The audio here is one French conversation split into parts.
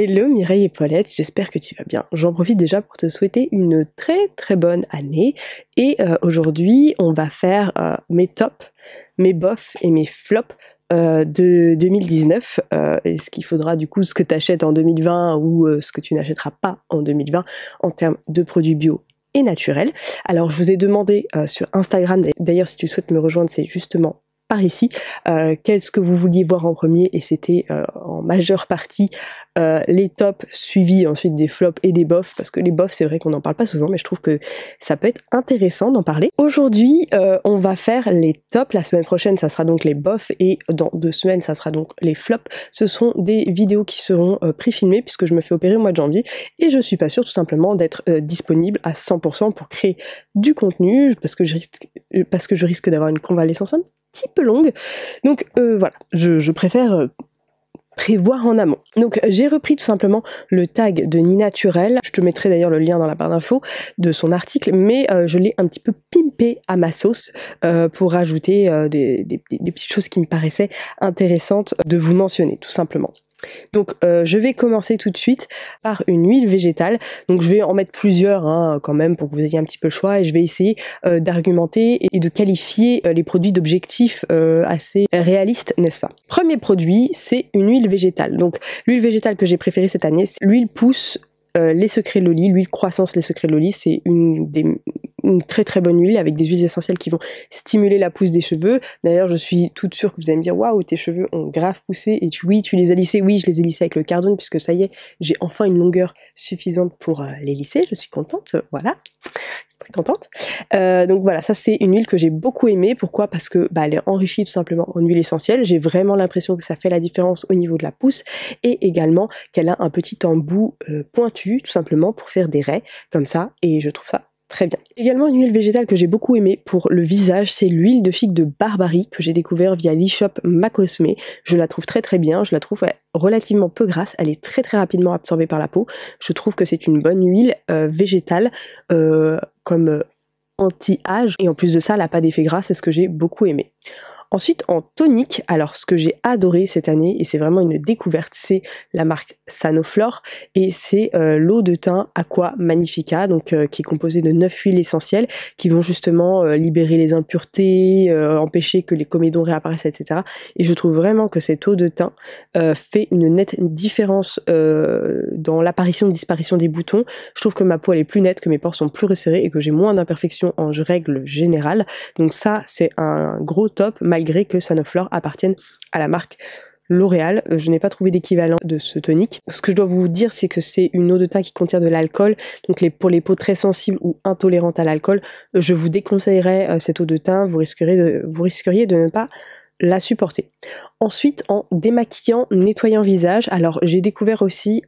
Hello Mireille et Paulette, j'espère que tu vas bien. J'en profite déjà pour te souhaiter une très bonne année et aujourd'hui on va faire mes tops, mes bofs et mes flops de 2019 et ce qu'il faudra du coup, ce que tu achètes en 2020 ou ce que tu n'achèteras pas en 2020 en termes de produits bio et naturels. Alors je vous ai demandé sur Instagram, d'ailleurs si tu souhaites me rejoindre c'est justement par ici, qu'est-ce que vous vouliez voir en premier, et c'était en majeure partie les tops suivis ensuite des flops et des bofs, parce que les bofs c'est vrai qu'on n'en parle pas souvent mais je trouve que ça peut être intéressant d'en parler. Aujourd'hui on va faire les tops, la semaine prochaine ça sera donc les bofs et dans 2 semaines ça sera donc les flops. Ce sont des vidéos qui seront pré-filmées puisque je me fais opérer au mois de janvier et je suis pas sûre tout simplement d'être disponible à 100% pour créer du contenu parce que je risque d'avoir une convalescence un petit peu longue, donc voilà, je préfère prévoir en amont. Donc j'ai repris tout simplement le tag de Ninaturel, je te mettrai d'ailleurs le lien dans la barre d'infos de son article, mais je l'ai un petit peu pimpé à ma sauce pour rajouter des petites choses qui me paraissaient intéressantes de vous mentionner tout simplement. Donc je vais commencer tout de suite par une huile végétale, donc je vais en mettre plusieurs quand même pour que vous ayez un petit peu le choix, et je vais essayer d'argumenter et de qualifier les produits d'objectifs assez réalistes, n'est-ce pas. Premier produit, c'est une huile végétale. Donc l'huile végétale que j'ai préférée cette année, c'est l'huile pousse les secrets Loli, l'huile croissance les secrets Loli, c'est une très bonne huile avec des huiles essentielles qui vont stimuler la pousse des cheveux. D'ailleurs je suis toute sûre que vous allez me dire waouh tes cheveux ont grave poussé, et oui tu les as lissés, oui je les ai lissés avec le Cardone puisque ça y est j'ai enfin une longueur suffisante pour les lisser, je suis contente, voilà. Très contente. Donc voilà, ça c'est une huile que j'ai beaucoup aimée. Pourquoi? Parce que elle est enrichie tout simplement en huile essentielle. J'ai vraiment l'impression que ça fait la différence au niveau de la pousse, et également qu'elle a un petit embout pointu tout simplement pour faire des raies comme ça, et je trouve ça très bien. Également une huile végétale que j'ai beaucoup aimée pour le visage, c'est l'huile de figue de Barbarie que j'ai découvert via l'e-shop Macosmé. Je la trouve très bien, je la trouve relativement peu grasse, elle est très rapidement absorbée par la peau. Je trouve que c'est une bonne huile végétale comme anti-âge, et en plus de ça elle n'a pas d'effet gras, c'est ce que j'ai beaucoup aimé. Ensuite en tonique, alors ce que j'ai adoré cette année, et c'est vraiment une découverte, c'est la marque Sanoflore, et c'est l'eau de thym Aqua Magnifica, donc qui est composée de 9 huiles essentielles qui vont justement libérer les impuretés, empêcher que les comédons réapparaissent, etc. Et je trouve vraiment que cette eau de thym fait une nette différence dans l'apparition et disparition des boutons. Je trouve que ma peau elle est plus nette, que mes pores sont plus resserrés et que j'ai moins d'imperfections en règle générale. Donc ça c'est un gros top, malgré que Sanoflore appartienne à la marque L'Oréal. Je n'ai pas trouvé d'équivalent de ce tonique. Ce que je dois vous dire, c'est que c'est une eau de thym qui contient de l'alcool, donc pour les peaux très sensibles ou intolérantes à l'alcool, je vous déconseillerais cette eau de thym, vous risqueriez de ne pas la supporter. Ensuite en démaquillant, nettoyant visage, alors j'ai découvert aussi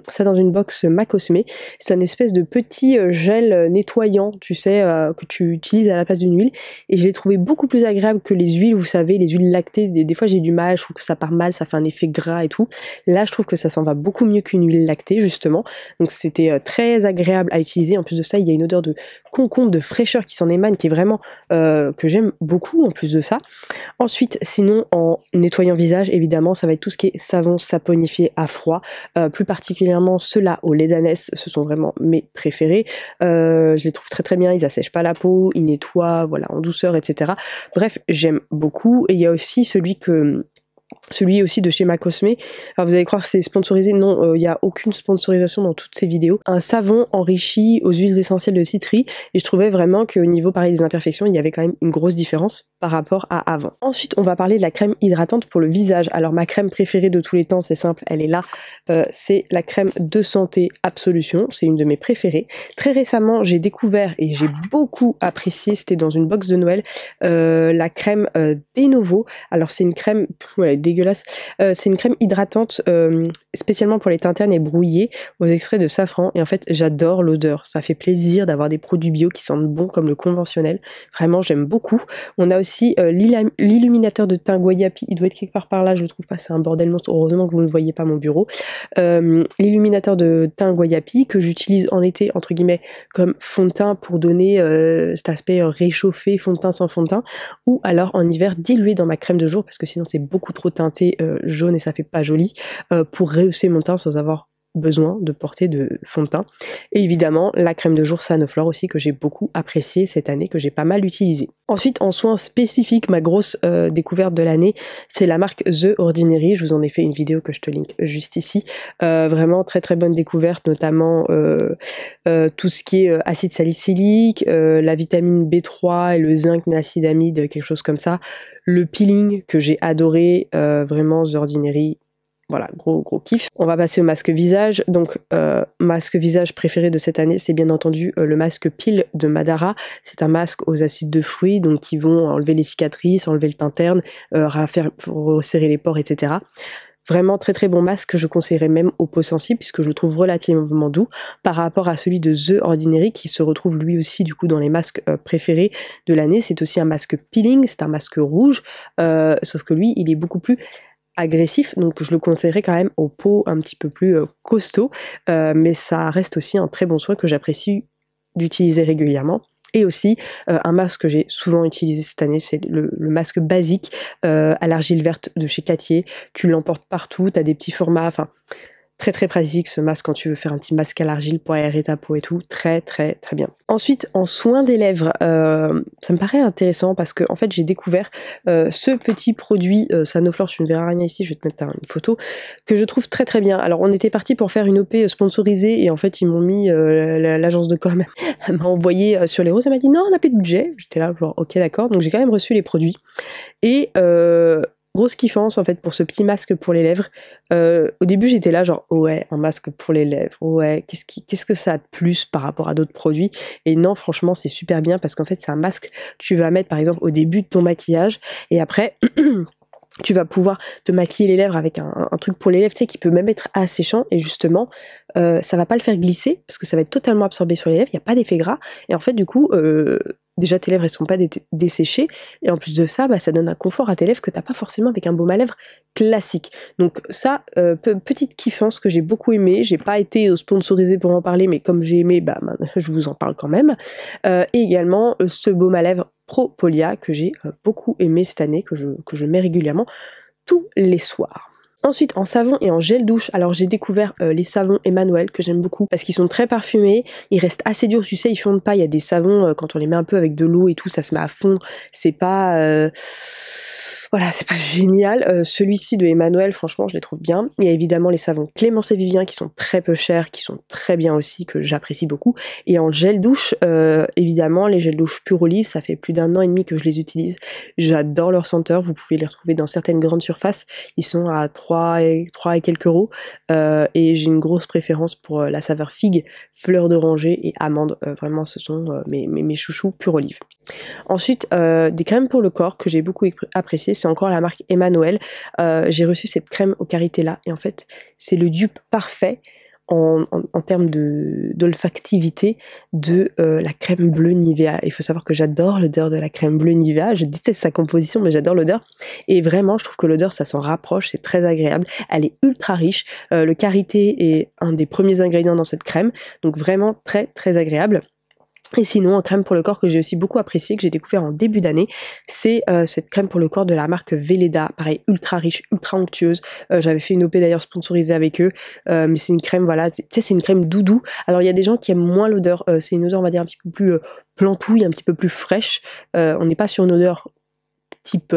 ça dans une box Macosmé, c'est une espèce de petit gel nettoyant, tu sais, que tu utilises à la place d'une huile, et je l'ai trouvé beaucoup plus agréable que les huiles, vous savez, les huiles lactées, des fois j'ai du mal, je trouve que ça part mal, ça fait un effet gras et tout. Là je trouve que ça s'en va beaucoup mieux qu'une huile lactée justement, donc c'était très agréable à utiliser. En plus de ça il y a une odeur de concombre, de fraîcheur qui s'en émane, qui est vraiment que j'aime beaucoup en plus de ça. Ensuite sinon en nettoyant visage, évidemment ça va être tout ce qui est savon saponifié à froid, plus particulièrement ceux-là au lait d'ânesse, ce sont vraiment mes préférés. Je les trouve très bien, ils assèchent pas la peau, ils nettoient voilà en douceur, etc. Bref j'aime beaucoup. Et il y a aussi celui aussi de chez Macosmé. Alors vous allez croire que c'est sponsorisé, non, il n'y a aucune sponsorisation dans toutes ces vidéos. Un savon enrichi aux huiles essentielles de citri, et je trouvais vraiment qu'au niveau pareil des imperfections, il y avait quand même une grosse différence par rapport à avant. Ensuite on va parler de la crème hydratante pour le visage. Alors ma crème préférée de tous les temps, c'est simple, elle est là, c'est la crème de santé Absolution, c'est une de mes préférées. Très récemment j'ai découvert et j'ai beaucoup apprécié, c'était dans une box de Noël, la crème Denovo. Alors c'est une crème dégueulasse, c'est une crème hydratante spécialement pour les teintes ternes et brouillées aux extraits de safran, et en fait j'adore l'odeur, ça fait plaisir d'avoir des produits bio qui sentent bon comme le conventionnel, vraiment j'aime beaucoup. On a aussi l'illuminateur de teint Guayapi, il doit être quelque part par là, je le trouve pas, c'est un bordel monstre, heureusement que vous ne voyez pas mon bureau. L'illuminateur de teint Guayapi que j'utilise en été entre guillemets comme fond de teint pour donner cet aspect réchauffé, fond de teint sans fond de teint, ou alors en hiver dilué dans ma crème de jour parce que sinon c'est beaucoup trop teinté jaune et ça fait pas joli, pour rehausser mon teint sans avoir besoin de porter de fond de teint. Et évidemment la crème de jour Sanoflore aussi que j'ai beaucoup appréciée cette année, que j'ai pas mal utilisée. Ensuite en soins spécifiques, ma grosse découverte de l'année, c'est la marque The Ordinary. Je vous en ai fait une vidéo que je te link juste ici. Vraiment très très bonne découverte, notamment tout ce qui est acide salicylique, la vitamine B3 et le zinc niacinamide, quelque chose comme ça. Le peeling que j'ai adoré, vraiment The Ordinary. Voilà, gros kiff. On va passer au masque visage. Donc, masque visage préféré de cette année, c'est bien entendu le masque Peel de Madara. C'est un masque aux acides de fruits, donc qui vont enlever les cicatrices, enlever le teint terne, resserrer les pores, etc. Vraiment très très bon masque que je conseillerais même aux peaux sensibles puisque je le trouve relativement doux par rapport à celui de The Ordinary qui se retrouve lui aussi du coup dans les masques préférés de l'année. C'est aussi un masque peeling, c'est un masque rouge, sauf que lui il est beaucoup plus agressif, donc je le conseillerais quand même aux peaux un petit peu plus costauds, mais ça reste aussi un très bon soin que j'apprécie d'utiliser régulièrement. Et aussi un masque que j'ai souvent utilisé cette année, c'est le masque basique à l'argile verte de chez Cattier. Tu l'emportes partout, tu as des petits formats, enfin très très pratique ce masque quand tu veux faire un petit masque à l'argile pour aérer ta peau et tout, très très très bien. Ensuite en soins des lèvres, ça me paraît intéressant parce que en fait j'ai découvert ce petit produit Sanoflore, tu ne verras rien ici, je vais te mettre une photo, que je trouve très très bien. Alors on était parti pour faire une OP sponsorisée et en fait ils m'ont mis, l'agence de com m'a envoyé sur les roses, elle m'a dit non on n'a plus de budget, j'étais là genre ok d'accord, donc j'ai quand même reçu les produits et grosse kiffance en fait pour ce petit masque pour les lèvres. Au début j'étais là genre ouais un masque pour les lèvres, ouais qu'est-ce que ça a de plus par rapport à d'autres produits, et non franchement c'est super bien parce qu'en fait c'est un masque que tu vas mettre par exemple au début de ton maquillage et après tu vas pouvoir te maquiller les lèvres avec un truc pour les lèvres, tu sais, qui peut même être asséchant et justement ça va pas le faire glisser parce que ça va être totalement absorbé sur les lèvres, il n'y a pas d'effet gras et en fait du coup déjà tes lèvres elles sont pas desséchées et en plus de ça ça donne un confort à tes lèvres que t'as pas forcément avec un baume à lèvres classique. Donc ça petite kiffance que j'ai beaucoup aimé, j'ai pas été sponsorisée pour en parler mais comme j'ai aimé je vous en parle quand même. Et également ce baume à lèvres Propolia que j'ai beaucoup aimé cette année, que je mets régulièrement tous les soirs. Ensuite en savon et en gel douche, alors j'ai découvert les savons Emmanuel que j'aime beaucoup parce qu'ils sont très parfumés, ils restent assez durs, tu sais, ils fondent pas. Il y a des savons quand on les met un peu avec de l'eau et tout, ça se met à fondre, c'est pas voilà, c'est pas génial. Celui-ci de Emmanuel, franchement, je les trouve bien. Il y a évidemment les savons Clémence et Vivien qui sont très peu chers, qui sont très bien aussi, que j'apprécie beaucoup. Et en gel douche, évidemment, les gels douche Pure Olive, ça fait plus d'1 an et demi que je les utilise. J'adore leur senteur, vous pouvez les retrouver dans certaines grandes surfaces. Ils sont à 3 et quelques euros. Et j'ai une grosse préférence pour la saveur figue, fleur d'oranger et amande. Vraiment, ce sont mes chouchous Pure Olive. Ensuite, des crèmes pour le corps que j'ai beaucoup apprécié, c'est encore la marque Emmanuel. J'ai reçu cette crème au karité là et en fait c'est le dupe parfait en termes d'olfactivité de la crème bleue Nivea. Il faut savoir que j'adore l'odeur de la crème bleue Nivea, je déteste sa composition mais j'adore l'odeur et vraiment je trouve que l'odeur ça s'en rapproche, c'est très agréable, elle est ultra riche, le karité est un des premiers ingrédients dans cette crème donc vraiment très très agréable. Et sinon, en crème pour le corps que j'ai aussi beaucoup apprécié, que j'ai découvert en début d'année, c'est cette crème pour le corps de la marque Velleda, pareil, ultra riche, ultra onctueuse. J'avais fait une OP d'ailleurs sponsorisée avec eux, mais c'est une crème, voilà, tu sais, c'est une crème doudou. Alors il y a des gens qui aiment moins l'odeur, c'est une odeur, on va dire, un petit peu plus plantouille, un petit peu plus fraîche. On n'est pas sur une odeur type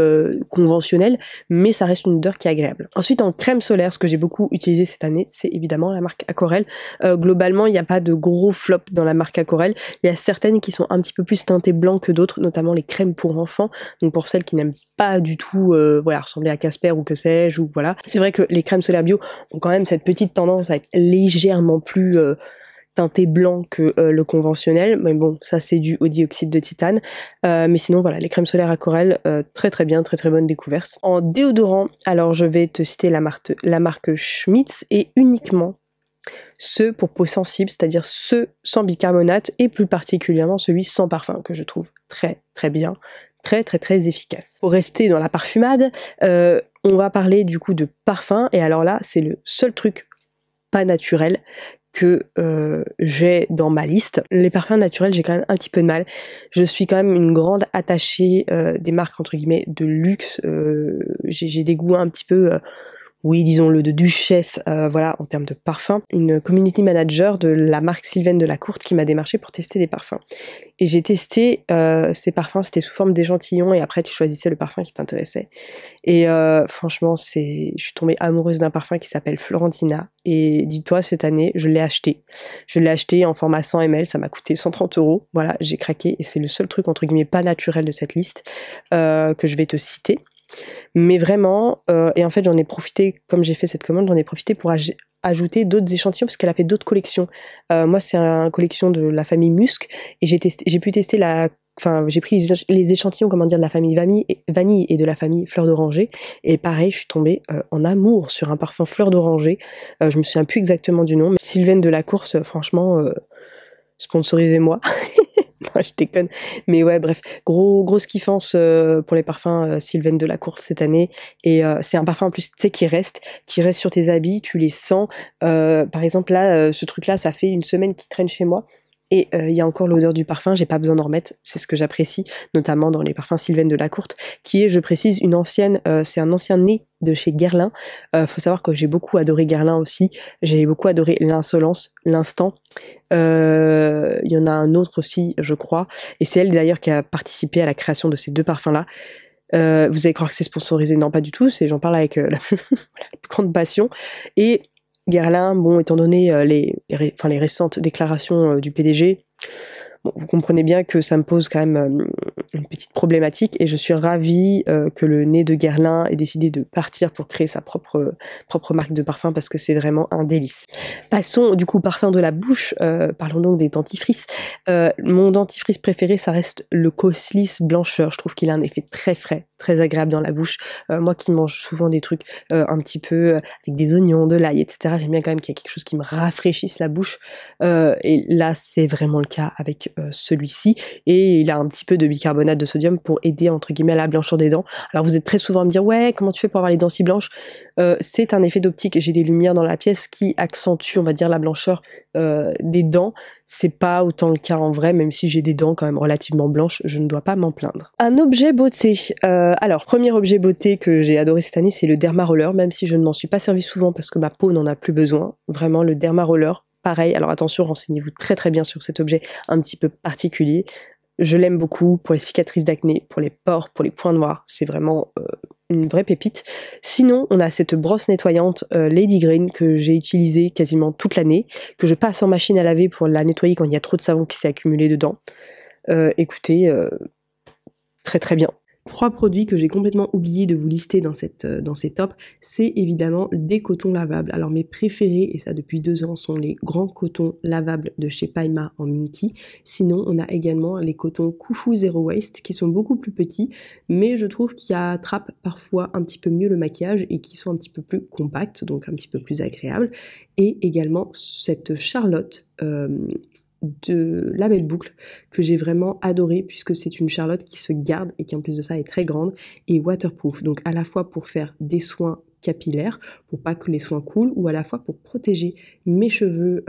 conventionnel, mais ça reste une odeur qui est agréable. Ensuite en crème solaire, ce que j'ai beaucoup utilisé cette année, c'est évidemment la marque Aquarelle. Globalement il n'y a pas de gros flop dans la marque Aquarelle, il y a certaines qui sont un petit peu plus teintées blanc que d'autres, notamment les crèmes pour enfants, donc pour celles qui n'aiment pas du tout voilà, ressembler à Casper ou que sais-je, ou voilà. C'est vrai que les crèmes solaires bio ont quand même cette petite tendance à être légèrement plus teinté blanc que le conventionnel, mais bon ça c'est dû au dioxyde de titane, mais sinon voilà les crèmes solaires Aquarelle très très bien, très très bonne découverte. En déodorant, alors je vais te citer la marque Schmitz et uniquement ceux pour peau sensible, c'est-à-dire ceux sans bicarbonate et plus particulièrement celui sans parfum que je trouve très très bien, très très très efficace. Pour rester dans la parfumade, on va parler du coup de parfum et alors là c'est le seul truc pas naturel que j'ai dans ma liste. Les parfums naturels, j'ai quand même un petit peu de mal. Je suis quand même une grande attachée des marques entre guillemets de luxe. J'ai des goûts un petit peu oui, disons-le, de duchesse, voilà, en termes de parfum, une community manager de la marque Sylvaine Delacourte qui m'a démarché pour tester des parfums. Et j'ai testé ces parfums, c'était sous forme d'échantillons, et après tu choisissais le parfum qui t'intéressait. Et franchement, je suis tombée amoureuse d'un parfum qui s'appelle Florentina. Et dis-toi, cette année, je l'ai acheté. Je l'ai acheté en format 100 ml, ça m'a coûté 130 €. Voilà, j'ai craqué, et c'est le seul truc, entre guillemets, pas naturel de cette liste que je vais te citer. Mais vraiment, et en fait j'en ai profité, comme j'ai fait cette commande, j'en ai profité pour ajouter d'autres échantillons parce qu'elle a fait d'autres collections. Moi c'est une collection de la famille Musc, et j'ai pu tester j'ai pris les échantillons, comment dire, de la famille vanille et de la famille fleur d'oranger, et pareil, je suis tombée en amour sur un parfum fleur d'oranger. Je me souviens plus exactement du nom, mais Sylvaine Delacourte, franchement, sponsorisez-moi. Non, je déconne. Mais ouais, bref, grosse kiffance pour les parfums Sylvaine Delacourte cette année. Et c'est un parfum en plus, tu sais, qui reste sur tes habits, tu les sens. Par exemple, là, ce truc-là, ça fait une semaine qu'il traîne chez moi. Et il y a encore l'odeur du parfum, j'ai pas besoin d'en remettre, c'est ce que j'apprécie, notamment dans les parfums Sylvaine Delacourte, qui est, je précise, c'est un ancien nez de chez Guerlain. Faut savoir que j'ai beaucoup adoré Guerlain aussi, j'ai beaucoup adoré l'insolence, l'instant. Il y en a un autre aussi, je crois, et c'est elle d'ailleurs qui a participé à la création de ces deux parfums-là. Vous allez croire que c'est sponsorisé, non pas du tout, j'en parle avec la plus grande passion. Et Guerlain, bon, étant donné les récentes déclarations du PDG, bon, vous comprenez bien que ça me pose quand même une petite problématique, et je suis ravie que le nez de Guerlain ait décidé de partir pour créer sa propre marque de parfum, parce que c'est vraiment un délice. Passons du coup parfum de la bouche, parlons donc des dentifrices. Mon dentifrice préféré, ça reste le Coslis Blancheur. Je trouve qu'il a un effet très frais, très agréable dans la bouche. Moi qui mange souvent des trucs un petit peu avec des oignons, de l'ail, etc., j'aime bien quand même qu'il y ait quelque chose qui me rafraîchisse la bouche. Et là, c'est vraiment le cas avec celui-ci. Et il a un petit peu de bicarbonate de sodium pour aider, entre guillemets, à la blancheur des dents. Alors vous êtes très souvent à me dire, ouais, comment tu fais pour avoir les dents si blanches? C'est un effet d'optique. J'ai des lumières dans la pièce qui accentuent, on va dire, la blancheur des dents. C'est pas autant le cas en vrai, même si j'ai des dents quand même relativement blanches, je ne dois pas m'en plaindre. Un objet beauté. Alors, premier objet beauté que j'ai adoré cette année, c'est le Derma Roller, même si je ne m'en suis pas servi souvent parce que ma peau n'en a plus besoin. Vraiment, le Derma Roller, pareil. Alors attention, renseignez-vous très très bien sur cet objet un petit peu particulier. Je l'aime beaucoup pour les cicatrices d'acné, pour les pores, pour les points noirs. C'est vraiment une vraie pépite. Sinon, on a cette brosse nettoyante Lady Green que j'ai utilisée quasiment toute l'année, que je passe en machine à laver pour la nettoyer quand il y a trop de savon qui s'est accumulé dedans. Écoutez, très très bien. 3 produits que j'ai complètement oublié de vous lister dans ces tops, c'est évidemment des cotons lavables. Alors mes préférés, et ça depuis 2 ans, sont les grands cotons lavables de chez Paima en Minky. Sinon, on a également les cotons Kufu Zero Waste qui sont beaucoup plus petits, mais je trouve qu'ils attrapent parfois un petit peu mieux le maquillage et qui sont un petit peu plus compacts, donc un petit peu plus agréables. Et également cette Charlotte de la belle boucle que j'ai vraiment adoré, puisque c'est une Charlotte qui se garde et qui en plus de ça est très grande et waterproof, donc à la fois pour faire des soins capillaires pour pas que les soins coulent, ou à la fois pour protéger mes cheveux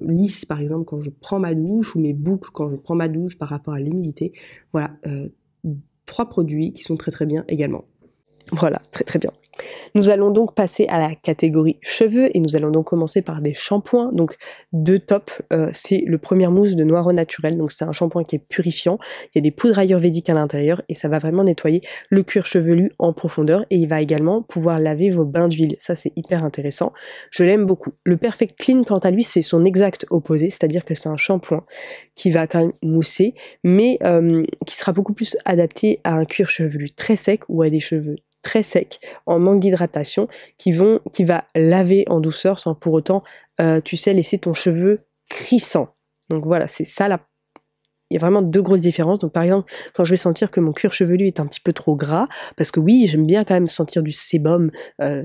lisses par exemple quand je prends ma douche, ou mes boucles quand je prends ma douche par rapport à l'humidité. Voilà, 3 produits qui sont très très bien également. Voilà, très très bien. Nous allons donc passer à la catégorie cheveux, et nous allons donc commencer par des shampoings. Donc 2 tops, c'est le Première Mousse de Noir au Naturel, donc c'est un shampoing qui est purifiant, il y a des poudres ayurvédiques à l'intérieur et ça va vraiment nettoyer le cuir chevelu en profondeur, et il va également pouvoir laver vos bains d'huile, ça c'est hyper intéressant, je l'aime beaucoup. Le Perfect Clean quant à lui c'est son exact opposé, c'est-à-dire que c'est un shampoing qui va quand même mousser, mais qui sera beaucoup plus adapté à un cuir chevelu très sec ou à des cheveux très secs, en manque d'hydratation, qui va laver en douceur sans pour autant, tu sais, laisser ton cheveu crissant. Donc voilà, c'est ça la... Il y a vraiment 2 grosses différences. Donc par exemple, quand je vais sentir que mon cuir chevelu est un petit peu trop gras, parce que oui, j'aime bien quand même sentir du sébum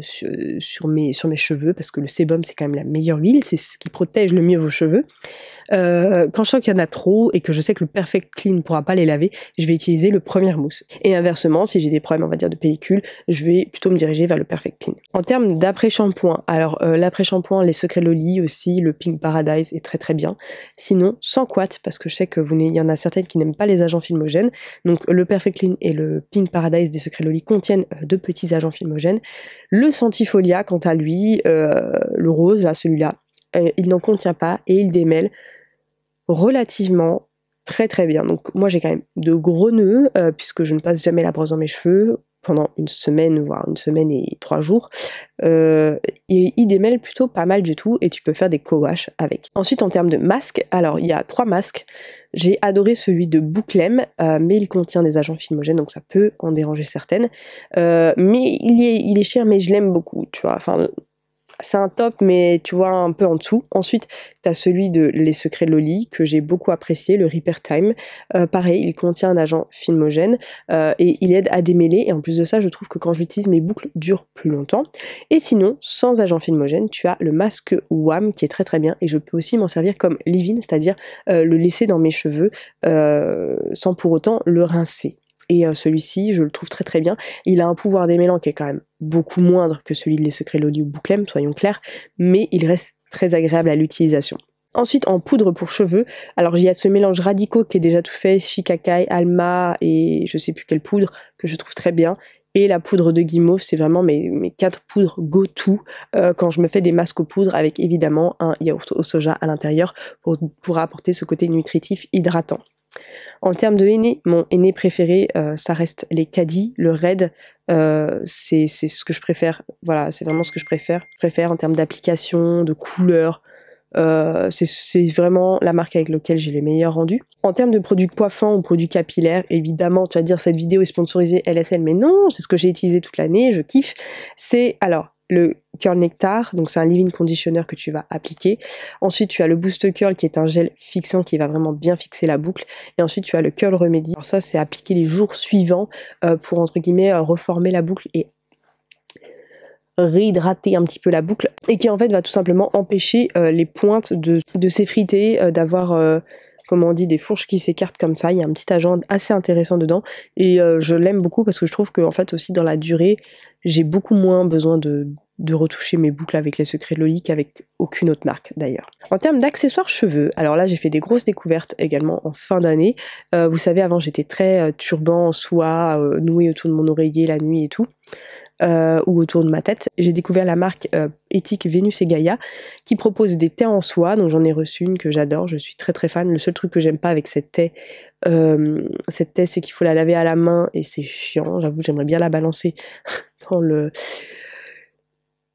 sur mes cheveux, parce que le sébum c'est quand même la meilleure huile, c'est ce qui protège le mieux vos cheveux. Quand je sens qu'il y en a trop et que je sais que le Perfect Clean ne pourra pas les laver, je vais utiliser le Première Mousse. Et inversement, si j'ai des problèmes, on va dire, de pellicule, je vais plutôt me diriger vers le Perfect Clean. En termes d'après-shampoing, alors l'après-shampoing, les Secrets Loli aussi, le Pink Paradise est très très bien. Sinon, sans couate, parce que je sais que il y en a certaines qui n'aiment pas les agents filmogènes. Donc le Perfect Clean et le Pink Paradise des Secrets Loli contiennent de petits agents filmogènes. Le Sentifolia, quant à lui, le rose, là, celui-là, il n'en contient pas et il démêle relativement très très bien. Donc moi j'ai quand même de gros nœuds puisque je ne passe jamais la brosse dans mes cheveux pendant une semaine, voire une semaine et 3 jours. Et il démêle plutôt pas mal du tout et tu peux faire des co-wash avec. Ensuite en termes de masques, alors il y a 3 masques. J'ai adoré celui de Bouclem, mais il contient des agents filmogènes donc ça peut en déranger certaines. Mais il est cher mais je l'aime beaucoup, tu vois. Enfin, c'est un top, mais tu vois un peu en dessous. Ensuite, tu as celui de Les Secrets Loli, que j'ai beaucoup apprécié, le Repair Time. Pareil, il contient un agent filmogène et il aide à démêler. Et en plus de ça, je trouve que quand j'utilise, mes boucles durent plus longtemps. Et sinon, sans agent filmogène, tu as le masque WAM qui est très très bien. Et je peux aussi m'en servir comme leave-in, c'est-à-dire le laisser dans mes cheveux sans pour autant le rincer. Et celui-ci, je le trouve très très bien. Il a un pouvoir démêlant qui est quand même beaucoup moindre que celui de Les Secrets Loli ou Bouclem, soyons clairs, mais il reste très agréable à l'utilisation. Ensuite, en poudre pour cheveux, alors il y a ce mélange Radico qui est déjà tout fait, Shikakai, Alma et je sais plus quelle poudre, que je trouve très bien. Et la poudre de Guimauve, c'est vraiment mes 4 poudres go-to quand je me fais des masques aux poudres avec évidemment un yaourt au soja à l'intérieur pour apporter ce côté nutritif hydratant. En termes de henné, mon henné préféré, ça reste les Caddy, le Red, c'est ce que je préfère, voilà, c'est vraiment ce que je préfère en termes d'application, de couleur, c'est vraiment la marque avec laquelle j'ai les meilleurs rendus. En termes de produits coiffants ou produits capillaires, évidemment, tu vas dire cette vidéo est sponsorisée LSL, mais non, c'est ce que j'ai utilisé toute l'année, je kiffe. C'est alors le Curl Nectar, donc c'est un leave-in conditioner que tu vas appliquer. Ensuite, tu as le Boost Curl qui est un gel fixant qui va vraiment bien fixer la boucle. Et ensuite, tu as le Curl Remedy. Alors ça, c'est appliqué les jours suivants pour, entre guillemets, reformer la boucle et réhydrater un petit peu la boucle. Et qui, en fait, va tout simplement empêcher les pointes de s'effriter, d'avoir... comment on dit, des fourches qui s'écartent comme ça. Il y a un petit agent assez intéressant dedans. Et je l'aime beaucoup parce que je trouve que, en fait, aussi dans la durée, j'ai beaucoup moins besoin de retoucher mes boucles avec les Secrets Loli qu'avec aucune autre marque d'ailleurs. En termes d'accessoires cheveux, alors là j'ai fait des grosses découvertes également en fin d'année. Vous savez, avant j'étais très turban en soie, noué autour de mon oreiller la nuit et tout. Ou autour de ma tête. J'ai découvert la marque éthique Vénus et Gaïa qui propose des thés en soie, donc j'en ai reçu une que j'adore, je suis très très fan. Le seul truc que j'aime pas avec cette thé, c'est qu'il faut la laver à la main et c'est chiant, j'avoue, j'aimerais bien la balancer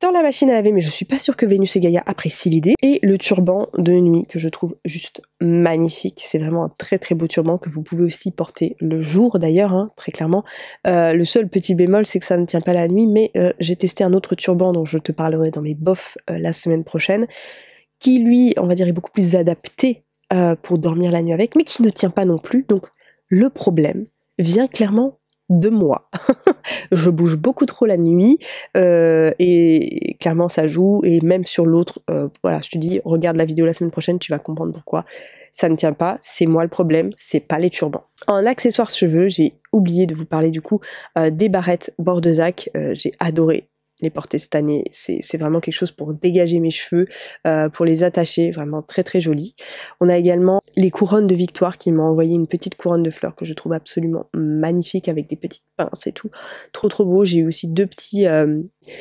dans la machine à laver, mais je suis pas sûre que Vénus et Gaïa apprécient l'idée. Et le turban de nuit que je trouve juste magnifique. C'est vraiment un très très beau turban que vous pouvez aussi porter le jour d'ailleurs, hein, très clairement. Le seul petit bémol, c'est que ça ne tient pas la nuit, mais j'ai testé un autre turban dont je te parlerai dans mes bofs la semaine prochaine, qui lui, on va dire, est beaucoup plus adapté pour dormir la nuit avec, mais qui ne tient pas non plus. Donc le problème vient clairement de moi. Je bouge beaucoup trop la nuit et clairement ça joue, et même sur l'autre, voilà, je te dis, regarde la vidéo la semaine prochaine, tu vas comprendre pourquoi ça ne tient pas. C'est moi le problème, c'est pas les turbans. En accessoires cheveux, j'ai oublié de vous parler du coup des barrettes Bordezac. J'ai adoré les porter cette année, c'est vraiment quelque chose pour dégager mes cheveux, pour les attacher, vraiment très très joli. On a également les couronnes de Victoire qui m'ont envoyé une petite couronne de fleurs que je trouve absolument magnifique avec des petites pinces et tout, trop beau. J'ai eu aussi 2 petits,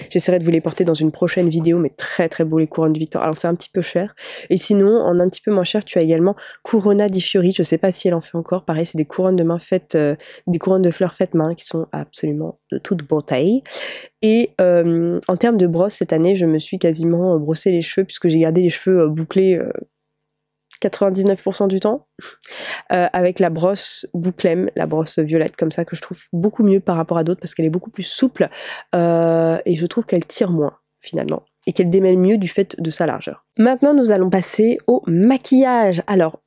j'essaierai de vous les porter dans une prochaine vidéo, mais très très beau les couronnes de Victoire. Alors c'est un petit peu cher, et sinon en un petit peu moins cher, tu as également Corona di Fiori, je sais pas si elle en fait encore, pareil c'est des couronnes de main faites, des couronnes de fleurs faites main qui sont absolument de toute beauté. Et en termes de brosse, cette année, je me suis quasiment brossé les cheveux puisque j'ai gardé les cheveux bouclés 99% du temps avec la brosse Bouclem, la brosse violette comme ça, que je trouve beaucoup mieux par rapport à d'autres parce qu'elle est beaucoup plus souple et je trouve qu'elle tire moins finalement et qu'elle démêle mieux du fait de sa largeur. Maintenant, nous allons passer au maquillage. Alors,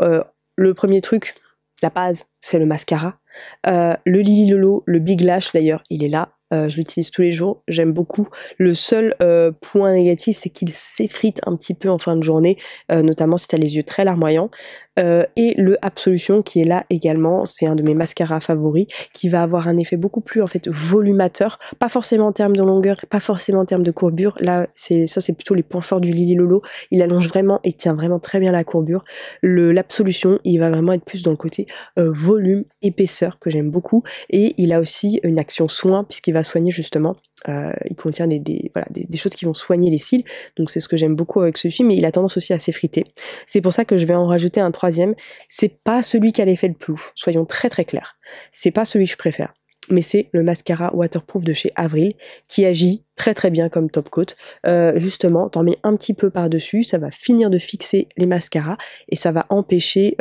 le premier truc, la base, c'est le mascara. Le Lily Lolo, le Big Lash d'ailleurs, il est là. je l'utilise tous les jours, j'aime beaucoup. Le seul point négatif, c'est qu'il s'effrite un petit peu en fin de journée, notamment si tu as les yeux très larmoyants. Et le Absolution qui est là également, c'est un de mes mascaras favoris qui va avoir un effet beaucoup plus en fait volumateur, pas forcément en termes de longueur, pas forcément en termes de courbure. Là c'est plutôt les points forts du Lily Lolo, il allonge vraiment et tient vraiment très bien la courbure. L'Absolution il va vraiment être plus dans le côté volume, épaisseur que j'aime beaucoup, et il a aussi une action soin puisqu'il va soigner justement. Il contient des choses qui vont soigner les cils, donc c'est ce que j'aime beaucoup avec celui-ci, mais il a tendance aussi à s'effriter. C'est pour ça que je vais en rajouter un troisième. C'est pas celui qui a l'effet le plouf, soyons très très clairs. C'est pas celui que je préfère, mais c'est le mascara waterproof de chez Avril qui agit très très bien comme top coat. Justement, t'en mets un petit peu par-dessus, ça va finir de fixer les mascaras et ça va empêcher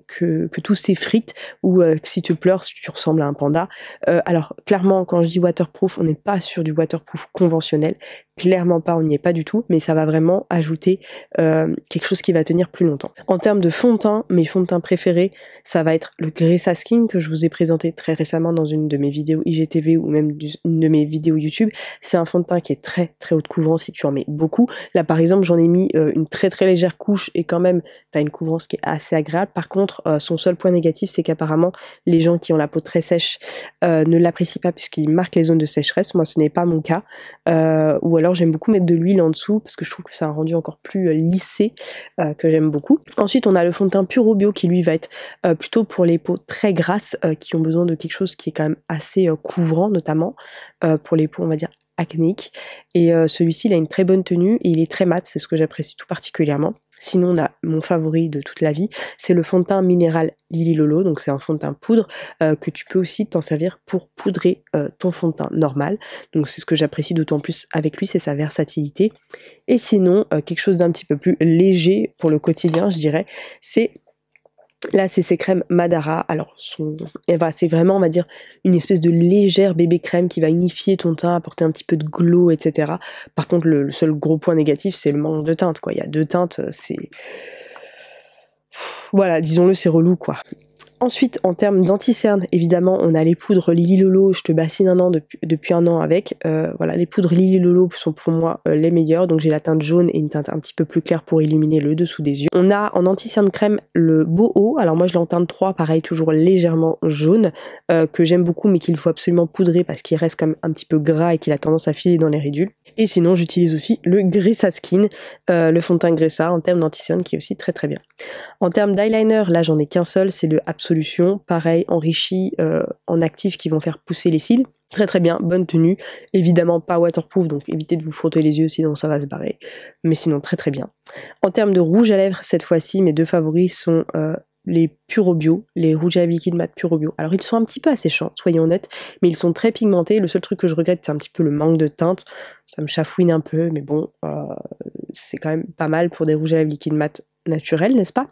que tout s'effrite ou que si tu pleures, si tu ressembles à un panda. Alors clairement, quand je dis waterproof, on n'est pas sur du waterproof conventionnel, clairement pas, on n'y est pas du tout, mais ça va vraiment ajouter quelque chose qui va tenir plus longtemps. En termes de fond de teint, mes fonds de teint préférés, ça va être le Gressa Skin que je vous ai présenté très récemment dans une de mes vidéos IGTV ou même une de mes vidéos YouTube. C'est un fond de teint qui est très très haute couvrance si tu en mets beaucoup. Là par exemple, j'en ai mis une très très légère couche et quand même t'as une couvrance qui est assez agréable. Par contre, son seul point négatif, c'est qu'apparemment les gens qui ont la peau très sèche ne l'apprécient pas puisqu'il marque les zones de sécheresse. Moi ce n'est pas mon cas, ou alors j'aime beaucoup mettre de l'huile en dessous parce que je trouve que ça a un rendu encore plus lissé, que j'aime beaucoup. Ensuite on a le fond de teint Puro Bio qui lui va être plutôt pour les peaux très grasses qui ont besoin de quelque chose qui est quand même assez couvrant, notamment pour les peaux on va dire acnéiques, et celui-ci il a une très bonne tenue et il est très mat, c'est ce que j'apprécie tout particulièrement. Sinon, on a mon favori de toute la vie, c'est le fond de teint minéral Lily Lolo, donc c'est un fond de teint poudre que tu peux aussi t'en servir pour poudrer ton fond de teint normal. Donc c'est ce que j'apprécie d'autant plus avec lui, c'est sa versatilité. Et sinon, quelque chose d'un petit peu plus léger pour le quotidien, je dirais, c'est la CC crème Madara. Alors c'est vraiment on va dire une espèce de légère bébé crème qui va unifier ton teint, apporter un petit peu de glow, etc. Par contre le seul gros point négatif c'est le manque de teinte quoi. Il y a 2 teintes, c'est voilà, disons-le, c'est relou quoi. Ensuite, en termes d'anti-cerne, évidemment, on a les poudres Lily Lolo, je te bassine un an depuis un an avec. Voilà, les poudres Lily Lolo sont pour moi les meilleures. Donc j'ai la teinte jaune et une teinte un petit peu plus claire pour illuminer le dessous des yeux. On a en anti-cerne crème le Boho. Alors moi je l'ai en teinte 3, pareil, toujours légèrement jaune, que j'aime beaucoup mais qu'il faut absolument poudrer parce qu'il reste quand même un petit peu gras et qu'il a tendance à filer dans les ridules. Et sinon j'utilise aussi le Gressa Skin, le fond de teint Gressa en termes d'anti-cerne qui est aussi très très bien. En termes d'eyeliner, là j'en ai qu'un seul, c'est le Absolution, pareil enrichi en actifs qui vont faire pousser les cils. Très très bien, bonne tenue, évidemment pas waterproof donc évitez de vous frotter les yeux sinon ça va se barrer, mais sinon très très bien. En termes de rouge à lèvres, cette fois-ci mes deux favoris sont les Puro Bio, les rouges à lèvres liquide mat Puro Bio. Alors ils sont un petit peu asséchants, soyons honnêtes, mais ils sont très pigmentés. Le seul truc que je regrette c'est un petit peu le manque de teinte, ça me chafouine un peu, mais bon, c'est quand même pas mal pour des rouges à lèvres liquide mat naturels, n'est-ce pas?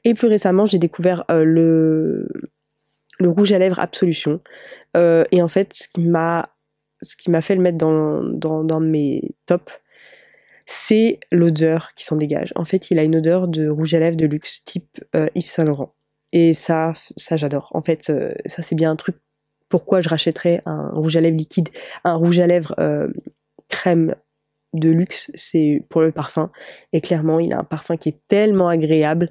Et plus récemment j'ai découvert le rouge à lèvres Absolution, et en fait ce qui m'a fait le mettre dans mes tops, c'est l'odeur qui s'en dégage. En fait il a une odeur de rouge à lèvres de luxe type Yves Saint Laurent, et ça j'adore. En fait ça c'est bien un truc pourquoi je rachèterais un rouge à lèvres liquide, un rouge à lèvres crème de luxe, c'est pour le parfum, et clairement il a un parfum qui est tellement agréable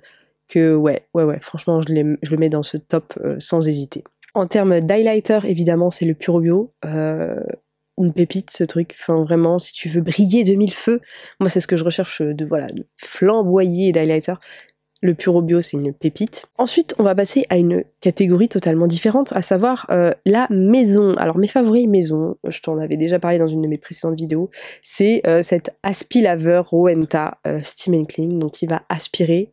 que ouais, franchement je le mets dans ce top sans hésiter. En termes d'highlighter, évidemment c'est le Puro Bio, une pépite ce truc, enfin vraiment si tu veux briller de mille feux, moi c'est ce que je recherche, de flamboyer d'highlighter. Le Puro Bio c'est une pépite. Ensuite on va passer à une catégorie totalement différente, à savoir la maison. Alors mes favoris maison, je t'en avais déjà parlé dans une de mes précédentes vidéos, c'est cet aspilaveur Rowenta Steam and Clean, donc il va aspirer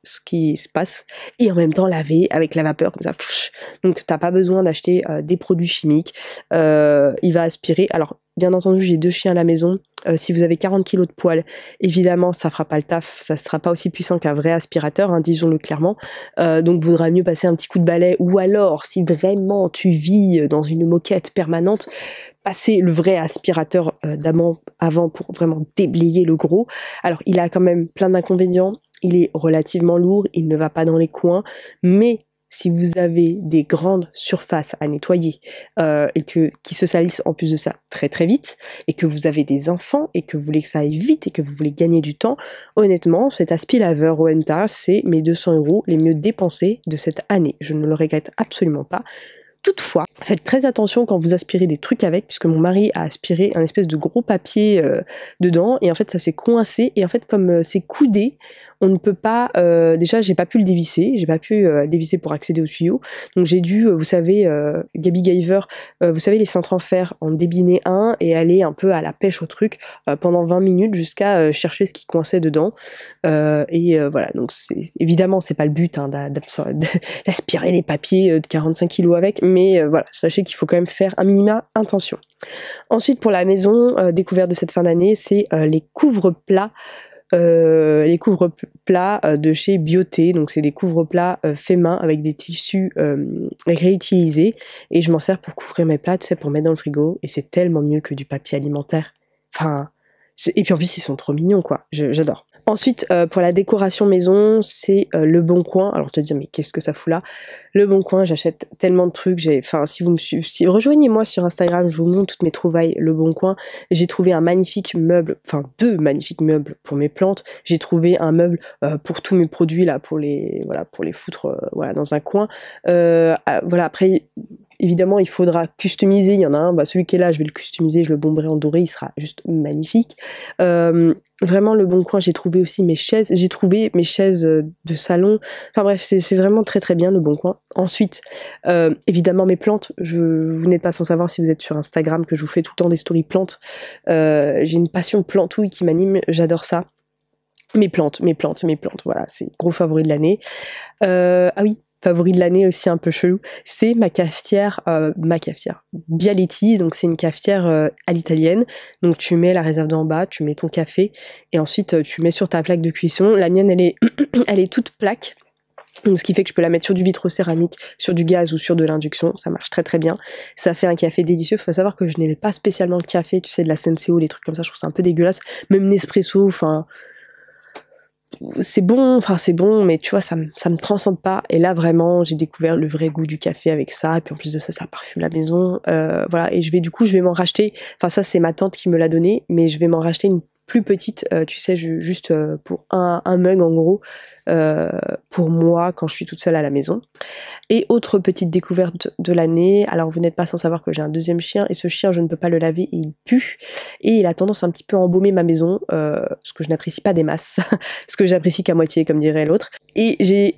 ce qui se passe et en même temps laver avec la vapeur comme ça. Donc t'as pas besoin d'acheter des produits chimiques, il va aspirer. Alors bien entendu j'ai 2 chiens à la maison, si vous avez 40 kg de poils évidemment ça fera pas le taf, ça sera pas aussi puissant qu'un vrai aspirateur, hein, disons-le clairement, donc vaudra mieux passer un petit coup de balai, ou alors si vraiment tu vis dans une moquette permanente, passer le vrai aspirateur avant pour vraiment déblayer le gros. Alors il a quand même plein d'inconvénients, il est relativement lourd, il ne va pas dans les coins, mais si vous avez des grandes surfaces à nettoyer et qui se salissent en plus de ça très très vite, et que vous avez des enfants et que vous voulez que ça aille vite et que vous voulez gagner du temps, honnêtement, cet aspirateur Wenta, c'est mes 200 € les mieux dépensés de cette année. Je ne le regrette absolument pas. Toutefois, faites très attention quand vous aspirez des trucs avec, puisque mon mari a aspiré un espèce de gros papier dedans, et en fait ça s'est coincé, et en fait comme c'est coudé, on ne peut pas, déjà j'ai pas pu le dévisser, j'ai pas pu dévisser pour accéder au tuyau, donc j'ai dû, vous savez, Gabi Giver, vous savez les cintres en fer, en débiner un, et aller un peu à la pêche au truc pendant 20 minutes jusqu'à chercher ce qui coinçait dedans, voilà, donc évidemment c'est pas le but hein, d'aspirer les papiers de 45 kilos avec, mais voilà, sachez qu'il faut quand même faire un minima attention. Ensuite pour la maison, découverte de cette fin d'année, c'est les couvre-plats de chez Bioté, donc c'est des couvre-plats faits main avec des tissus réutilisés, et je m'en sers pour couvrir mes plats, tu sais, pour mettre dans le frigo, et c'est tellement mieux que du papier alimentaire. Enfin, et puis en plus ils sont trop mignons quoi, j'adore. Ensuite pour la décoration maison, c'est Le Bon Coin. Alors te dire mais qu'est-ce que ça fout là? Le Bon Coin, j'achète tellement de trucs, si vous me suivez, rejoignez-moi sur Instagram, je vous montre toutes mes trouvailles Le Bon Coin. J'ai trouvé un magnifique meuble, enfin 2 magnifiques meubles pour mes plantes. J'ai trouvé un meuble pour tous mes produits là, pour les foutre dans un coin. Voilà, après évidemment, il faudra customiser. Il y en a un, celui qui est là, je vais le customiser, je le bomberai en doré, il sera juste magnifique. Vraiment, Le Bon Coin, j'ai trouvé aussi mes chaises. J'ai trouvé mes chaises de salon. Enfin bref, c'est vraiment très très bien, Le Bon Coin. Ensuite, évidemment, mes plantes. Vous n'êtes pas sans savoir si vous êtes sur Instagram que je vous fais tout le temps des stories plantes. J'ai une passion plantouille qui m'anime. J'adore ça. Mes plantes. Voilà, c'est gros favori de l'année. Ah oui. Favori de l'année aussi un peu chelou, c'est ma cafetière Bialetti, donc c'est une cafetière à l'italienne, donc tu mets la réserve d'en bas, tu mets ton café, et ensuite tu mets sur ta plaque de cuisson. La mienne elle est toute plaque, donc ce qui fait que je peux la mettre sur du vitrocéramique, sur du gaz ou sur de l'induction, ça marche très très bien, ça fait un café délicieux. Faut savoir que je n'aimais pas spécialement le café, tu sais, de la Senseo, les trucs comme ça, je trouve ça un peu dégueulasse, même Nespresso, enfin c'est bon, mais tu vois, ça me transcende pas. Et là, vraiment, j'ai découvert le vrai goût du café avec ça. Et puis en plus de ça, ça parfume la maison. Voilà, et je vais m'en racheter. Enfin, ça, c'est ma tante qui me l'a donné, mais je vais m'en racheter une plus petite, tu sais, juste pour un mug en gros, pour moi quand je suis toute seule à la maison. Et autre petite découverte de l'année, alors vous n'êtes pas sans savoir que j'ai un deuxième chien, et ce chien je ne peux pas le laver et il pue, et il a tendance un petit peu à embaumer ma maison, ce que je n'apprécie pas des masses, ce que j'apprécie qu'à moitié comme dirait l'autre. Et j'ai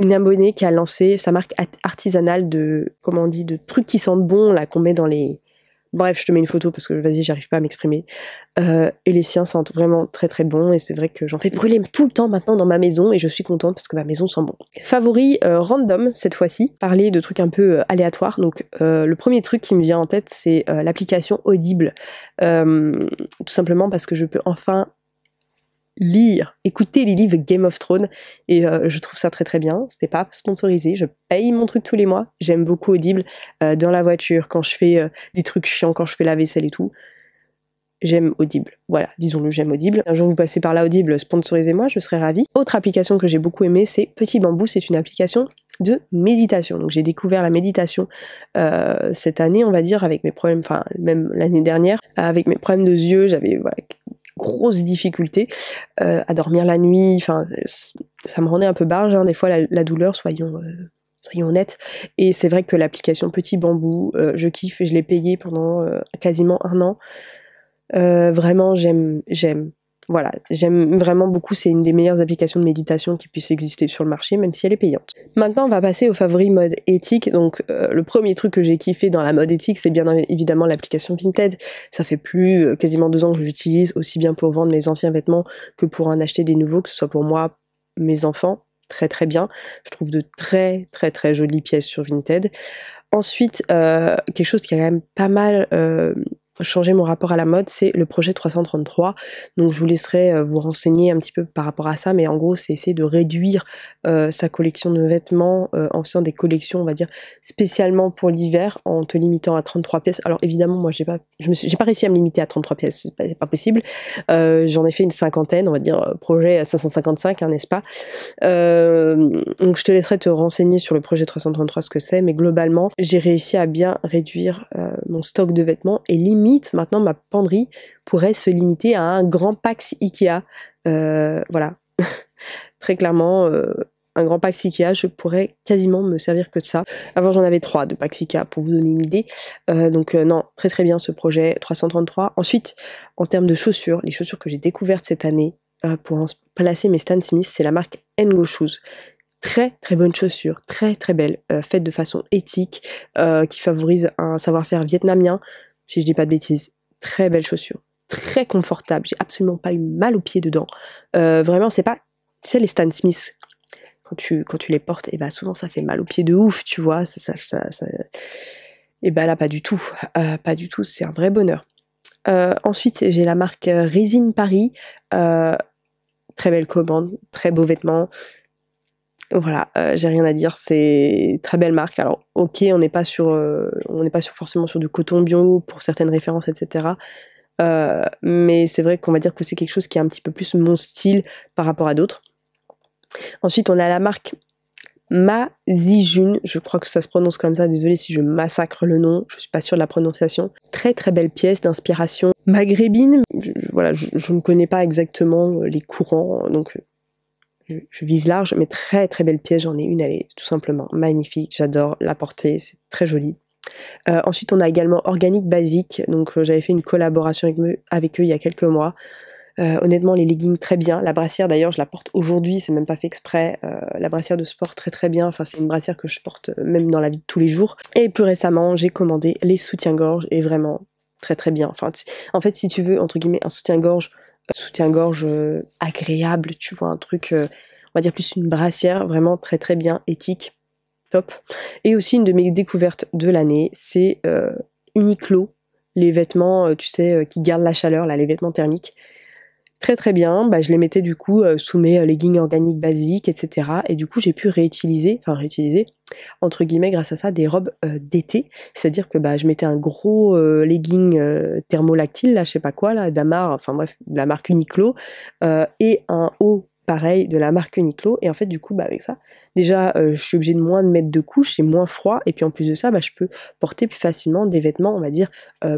une abonnée qui a lancé sa marque artisanale de trucs qui sentent bon là, qu'on met dans les... Bref, je te mets une photo parce que vas-y, j'arrive pas à m'exprimer. Et les siens sentent vraiment très très bon, et c'est vrai que j'en fais brûler tout le temps maintenant dans ma maison, et je suis contente parce que ma maison sent bon. Favori random cette fois-ci, parler de trucs un peu aléatoires. Donc le premier truc qui me vient en tête, c'est l'application Audible. Tout simplement parce que je peux enfin écouter les livres Game of Thrones, et je trouve ça très très bien. C'était pas sponsorisé, je paye mon truc tous les mois. J'aime beaucoup Audible, dans la voiture, quand je fais des trucs chiants, quand je fais la vaisselle et tout. J'aime Audible, voilà, disons-le, j'aime Audible. Un jour vous passez par là, Audible, sponsorisez-moi, je serais ravie. Autre application que j'ai beaucoup aimée, c'est Petit Bambou. C'est une application de méditation. Donc j'ai découvert la méditation cette année, on va dire, avec mes problèmes, enfin même l'année dernière, avec mes problèmes de yeux, j'avais grosses difficultés à dormir la nuit, enfin ça me rendait un peu barge, hein, des fois la douleur, soyons honnêtes. Et c'est vrai que l'application Petit Bambou, je kiffe, et je l'ai payée pendant quasiment 1 an. Vraiment j'aime vraiment beaucoup. C'est une des meilleures applications de méditation qui puisse exister sur le marché, même si elle est payante. Maintenant on va passer au favori mode éthique. Donc le premier truc que j'ai kiffé dans la mode éthique, c'est bien évidemment l'application Vinted. Ça fait plus quasiment 2 ans que j'utilise, aussi bien pour vendre mes anciens vêtements que pour en acheter des nouveaux, que ce soit pour moi, mes enfants. Très très bien, je trouve de très très très jolies pièces sur Vinted. Ensuite quelque chose qui est quand même pas mal changer mon rapport à la mode, c'est le projet 333. Donc je vous laisserai vous renseigner un petit peu par rapport à ça, mais en gros c'est essayer de réduire sa collection de vêtements en faisant des collections, on va dire, spécialement pour l'hiver, en te limitant à 33 pièces. Alors évidemment, moi j'ai pas réussi à me limiter à 33 pièces, c'est pas possible. J'en ai fait une cinquantaine, on va dire projet à 555, hein, n'est-ce pas? Donc je te laisserai te renseigner sur le projet 333 ce que c'est, mais globalement j'ai réussi à bien réduire mon stock de vêtements, et limite maintenant ma penderie pourrait se limiter à un grand Pax Ikea. Voilà. Très clairement, un grand Pax Ikea, je pourrais quasiment me servir que de ça. Avant j'en avais 3 de Pax Ikea pour vous donner une idée. Donc non, très très bien ce projet 333. Ensuite, en termes de chaussures, les chaussures que j'ai découvertes cette année pour placer mes Stan Smith, c'est la marque Ngo Shoes. Très très bonne chaussure, très très belle, faite de façon éthique, qui favorise un savoir-faire vietnamien, si je dis pas de bêtises. Très belle chaussure, très confortable, j'ai absolument pas eu mal aux pieds dedans. Vraiment, c'est pas, tu sais, les Stan Smith, quand tu les portes, et bah souvent ça fait mal aux pieds de ouf, tu vois, et bah là pas du tout, c'est un vrai bonheur. Ensuite j'ai la marque Résine Paris, très belle commande, très beau vêtement. Voilà, j'ai rien à dire, c'est très belle marque. Alors ok, on n'est pas forcément sur du coton bio pour certaines références, etc. Mais c'est vrai qu'on va dire que c'est quelque chose qui est un petit peu plus mon style par rapport à d'autres. Ensuite, on a la marque Mazijun, je crois que ça se prononce comme ça, désolée si je massacre le nom, je suis pas sûre de la prononciation. Très très belle pièce d'inspiration maghrébine. Voilà, je ne connais pas exactement les courants, donc je vise large, mais très très belle pièce, j'en ai une, elle est tout simplement magnifique, j'adore la porter, c'est très joli. Ensuite on a également Organique Basique, donc j'avais fait une collaboration avec eux il y a quelques mois. Honnêtement les leggings très bien, la brassière d'ailleurs je la porte aujourd'hui, c'est même pas fait exprès, la brassière de sport très très bien, enfin c'est une brassière que je porte même dans la vie de tous les jours. Et plus récemment j'ai commandé les soutiens-gorge, et vraiment très très bien. Enfin, en fait si tu veux entre guillemets un soutien-gorge agréable, tu vois, un truc, on va dire plus une brassière, vraiment très très bien, éthique, top. Et aussi une de mes découvertes de l'année, c'est Uniqlo, les vêtements, tu sais, qui gardent la chaleur, là, les vêtements thermiques. Très très bien, bah, je les mettais du coup sous mes leggings organiques basiques, etc. Et du coup j'ai pu réutiliser, entre guillemets grâce à ça, des robes d'été. C'est-à-dire que bah, je mettais un gros legging thermolactyle, là je sais pas quoi, là, d'Amar, enfin bref, de la marque Uniqlo, et un haut pareil de la marque Uniqlo, et en fait du coup bah avec ça déjà je suis obligée de moins de mettre de couches, c'est moins froid, et puis en plus de ça bah je peux porter plus facilement des vêtements on va dire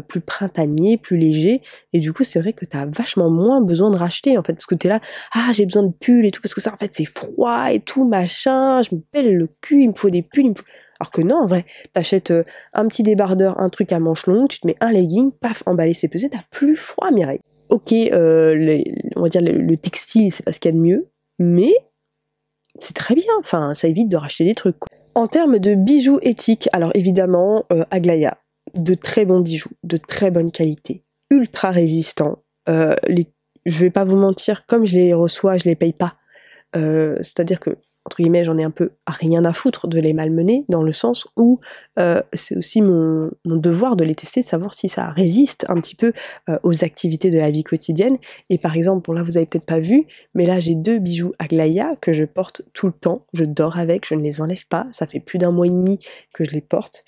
plus printaniers, plus légers, et du coup c'est vrai que t'as vachement moins besoin de racheter en fait, parce que t'es là, ah j'ai besoin de pulls et tout, parce que ça en fait c'est froid et tout machin, je me pèle le cul, il me faut des pulls, alors que non, en vrai, t'achètes un petit débardeur, un truc à manches longues, tu te mets un legging, paf, emballé, c'est pesé, t'as plus froid, Mireille. Ok, on va dire le textile, c'est pas ce qu'il y a de mieux, mais c'est très bien, enfin, ça évite de racheter des trucs, quoi. En termes de bijoux éthiques, alors évidemment, Aglaïa, de très bons bijoux, de très bonne qualité, ultra résistants. Je vais pas vous mentir, comme je les reçois, je les paye pas. C'est-à-dire que, entre guillemets, j'en ai un peu rien à foutre de les malmener, dans le sens où c'est aussi mon devoir de les tester, de savoir si ça résiste un petit peu aux activités de la vie quotidienne. Et par exemple, bon là vous avez peut-être pas vu, mais là j'ai 2 bijoux Aglaïa que je porte tout le temps, je dors avec, je ne les enlève pas, ça fait plus d'1 mois et demi que je les porte,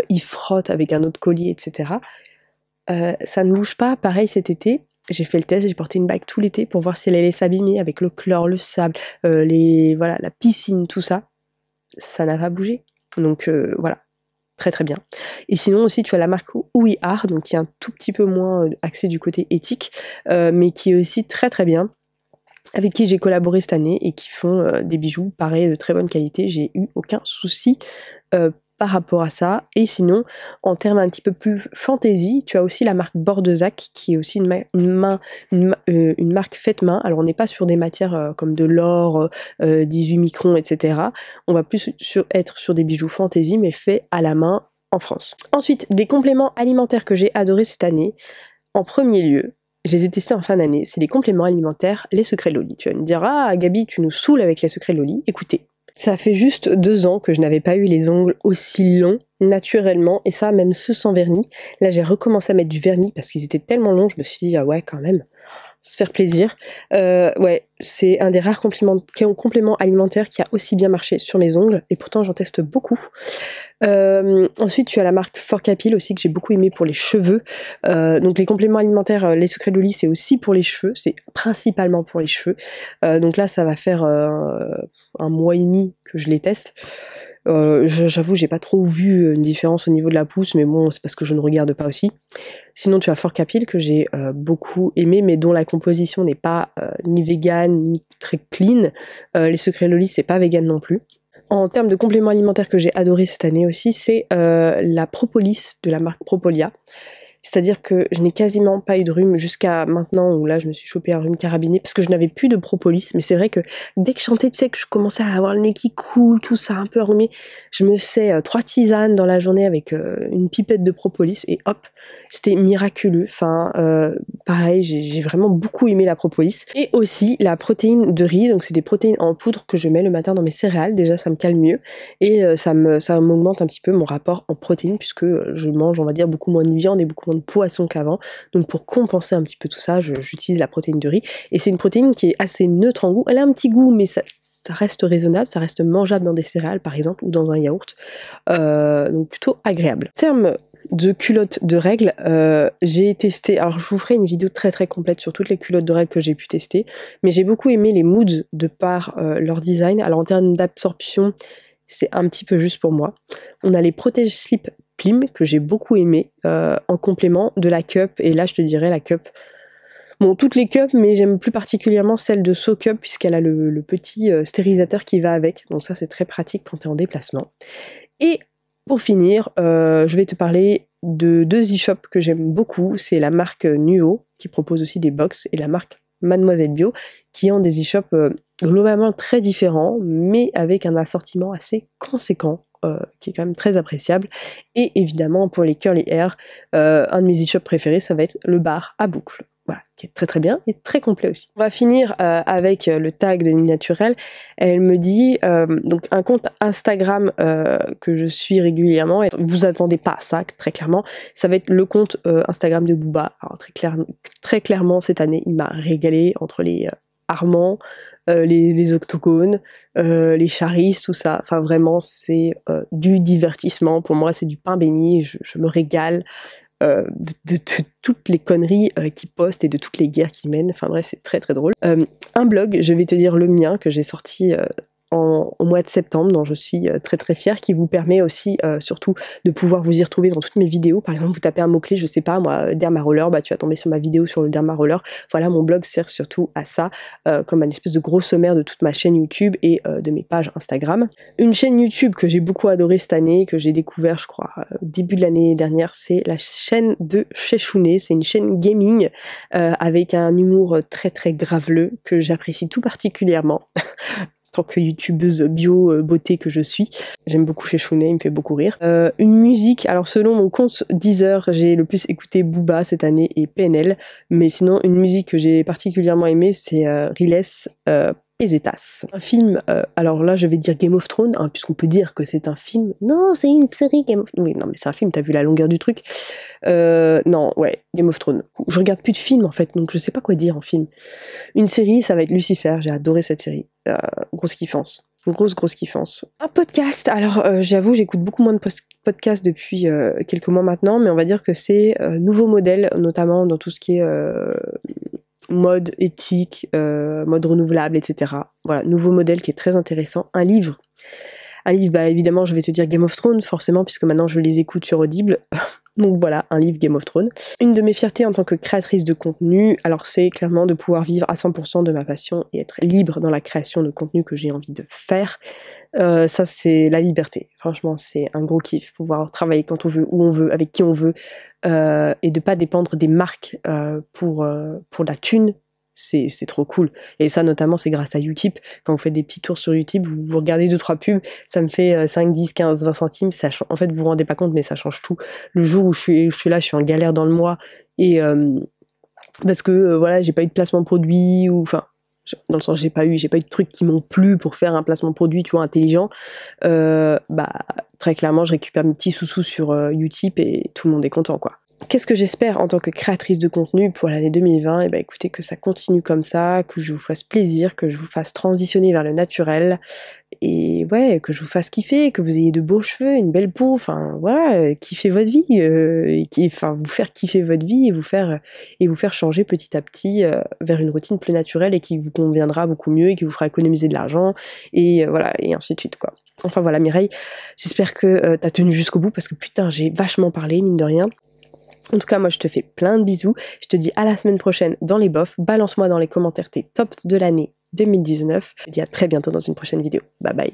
ils frottent avec un autre collier, etc. Ça ne bouge pas, pareil cet été. J'ai fait le test, j'ai porté une bague tout l'été pour voir si elle allait s'abîmer avec le chlore, le sable, la piscine, tout ça. Ça n'a pas bougé. Donc voilà, très très bien. Et sinon aussi tu as la marque We Are, donc qui est un tout petit peu moins axé du côté éthique, mais qui est aussi très très bien, avec qui j'ai collaboré cette année et qui font des bijoux pareil de très bonne qualité. J'ai eu aucun souci par rapport à ça. Et sinon, en termes un petit peu plus fantasy, tu as aussi la marque Bordezac, qui est aussi une marque faite main. Alors on n'est pas sur des matières comme de l'or, 18 microns, etc. On va plus être sur des bijoux fantasy, mais faits à la main en France. Ensuite, des compléments alimentaires que j'ai adorés cette année. En premier lieu, je les ai testés en fin d'année, c'est des compléments alimentaires, les secrets Loli. Tu vas me dire, ah Gabi, tu nous saoules avec les secrets Loli. Écoutez, Ça fait juste 2 ans que je n'avais pas eu les ongles aussi longs naturellement, et ça même ceux sans vernis. Là j'ai recommencé à mettre du vernis parce qu'ils étaient tellement longs, je me suis dit ah ouais quand même, se faire plaisir. Ouais, c'est un des rares compléments alimentaires qui a aussi bien marché sur mes ongles, et pourtant j'en teste beaucoup. Ensuite tu as la marque Forcapil aussi que j'ai beaucoup aimé pour les cheveux. Donc les compléments alimentaires, les secrets de Loli, c'est aussi pour les cheveux, c'est principalement pour les cheveux. Donc là ça va faire 1 mois et demi que je les teste. J'avoue, j'ai pas trop vu une différence au niveau de la pousse, mais bon, c'est parce que je ne regarde pas aussi. Sinon, tu as Forcapil que j'ai beaucoup aimé, mais dont la composition n'est pas ni vegan, ni très clean. Les secrets Loli, c'est pas vegan non plus. En termes de compléments alimentaires que j'ai adoré cette année aussi, c'est la Propolis de la marque Propolia. C'est-à-dire que je n'ai quasiment pas eu de rhume jusqu'à maintenant, où là je me suis chopé un rhume carabiné parce que je n'avais plus de propolis. Mais c'est vrai que dès que je chantais, tu sais, que je commençais à avoir le nez qui coule, tout ça un peu enrhumé, je me faisais 3 tisanes dans la journée avec une pipette de propolis et hop, c'était miraculeux. Enfin, pareil, j'ai vraiment beaucoup aimé la propolis. Et aussi la protéine de riz, donc c'est des protéines en poudre que je mets le matin dans mes céréales. Déjà ça me calme mieux et ça m'augmente un petit peu mon rapport en protéines, puisque je mange, on va dire, beaucoup moins de viande et beaucoup moins de poisson qu'avant. Donc pour compenser un petit peu tout ça, j'utilise la protéine de riz. Et c'est une protéine qui est assez neutre en goût. Elle a un petit goût, mais ça reste raisonnable, ça reste mangeable dans des céréales par exemple, ou dans un yaourt. Donc plutôt agréable. En termes de culottes de règles, j'ai testé, alors je vous ferai une vidéo très très complète sur toutes les culottes de règles que j'ai pu tester, mais j'ai beaucoup aimé les Moods de par leur design. Alors en termes d'absorption, c'est un petit peu juste pour moi. On a les Protège Slip Plim que j'ai beaucoup aimé en complément de la Cup, et là je te dirais la Cup. Bon, toutes les cups, mais j'aime plus particulièrement celle de So Cup puisqu'elle a le petit stérilisateur qui va avec, donc ça c'est très pratique quand tu es en déplacement. Et pour finir, je vais te parler de 2 e-shops que j'aime beaucoup. C'est la marque Nuo qui propose aussi des box, et la marque Mademoiselle Bio qui ont des e-shops globalement très différents, mais avec un assortiment assez conséquent. Qui est quand même très appréciable. Et évidemment pour les curly hair, un de mes e-shops préférés, ça va être le bar à boucle. Voilà, qui est très très bien et très complet aussi. On va finir avec le tag de Naturel. Elle me dit, donc un compte Instagram que je suis régulièrement, et vous attendez pas à ça très clairement, ça va être le compte Instagram de Booba. Alors très clairement cette année il m'a régalé entre les Armand, les octogones, les charistes, tout ça. Enfin vraiment c'est du divertissement. Pour moi c'est du pain béni, je me régale de toutes les conneries qu'ils postent et de toutes les guerres qu'ils mènent. Enfin bref, c'est très très drôle. Un blog, je vais te dire le mien, que j'ai sorti au mois de septembre, dont je suis très très fière, qui vous permet aussi surtout de pouvoir vous y retrouver dans toutes mes vidéos. Par exemple, vous tapez un mot-clé, je sais pas moi, dermaroller, bah tu vas tomber sur ma vidéo sur le dermaroller. Voilà, mon blog sert surtout à ça, comme un espèce de gros sommaire de toute ma chaîne YouTube et de mes pages Instagram. Une chaîne YouTube que j'ai beaucoup adorée cette année, que j'ai découvert je crois début de l'année dernière, c'est la chaîne de Chechounet. C'est une chaîne gaming avec un humour très très graveleux que j'apprécie tout particulièrement. Tant que youtubeuse bio beauté que je suis, j'aime beaucoup Chechounet, il me fait beaucoup rire. Une musique, alors selon mon compte Deezer, j'ai le plus écouté Booba cette année et PNL, mais sinon une musique que j'ai particulièrement aimée, c'est Riles Pesetas. Un film, alors là je vais dire Game of Thrones, hein, puisqu'on peut dire que c'est un film. Non, c'est une série Game of Thrones. Oui, non mais c'est un film, t'as vu la longueur du truc. Non, ouais, Game of Thrones. Je regarde plus de films en fait, donc je sais pas quoi dire en film. Une série, ça va être Lucifer, j'ai adoré cette série. Grosse kiffance. Grosse kiffance. Un podcast, alors j'avoue j'écoute beaucoup moins de podcasts depuis quelques mois maintenant, mais on va dire que c'est nouveau modèle, notamment dans tout ce qui est mode éthique, mode renouvelable, etc. Voilà, nouveau modèle qui est très intéressant. Un livre, bah évidemment je vais te dire Game of Thrones, forcément, puisque maintenant je les écoute sur Audible. Donc voilà, un livre Game of Thrones. Une de mes fiertés en tant que créatrice de contenu, alors c'est clairement de pouvoir vivre à 100% de ma passion et être libre dans la création de contenu que j'ai envie de faire. Ça c'est la liberté. Franchement c'est un gros kiff, pouvoir travailler quand on veut, où on veut, avec qui on veut, et de pas dépendre des marques pour la thune. C'est trop cool. Et ça notamment c'est grâce à Utip. Quand vous faites des petits tours sur Utip, vous regardez 2-3 pubs, ça me fait 5, 10, 15, 20 centimes. Ça en fait vous vous rendez pas compte, mais ça change tout. Le jour où je suis là, je suis en galère dans le mois, et parce que voilà, j'ai pas eu de placement de produit, ou enfin dans le sens j'ai pas eu de trucs qui m'ont plu pour faire un placement produit, tu vois, intelligent, très clairement je récupère mes petits sous-sous sur Utip et tout le monde est content, quoi. Qu'est-ce que j'espère en tant que créatrice de contenu pour l'année 2020? Et écoutez, que ça continue comme ça, que je vous fasse plaisir, que je vous fasse transitionner vers le naturel, et ouais, que je vous fasse kiffer, que vous ayez de beaux cheveux, une belle peau, enfin voilà, kiffer votre vie, vous faire kiffer votre vie et vous faire changer petit à petit vers une routine plus naturelle et qui vous conviendra beaucoup mieux et qui vous fera économiser de l'argent, et voilà, et ainsi de suite, quoi. Enfin voilà Mireille, j'espère que t'as tenu jusqu'au bout parce que putain j'ai vachement parlé, mine de rien. En tout cas, moi, je te fais plein de bisous. Je te dis à la semaine prochaine dans les bofs. Balance-moi dans les commentaires tes tops de l'année 2019. Je te dis à très bientôt dans une prochaine vidéo. Bye bye.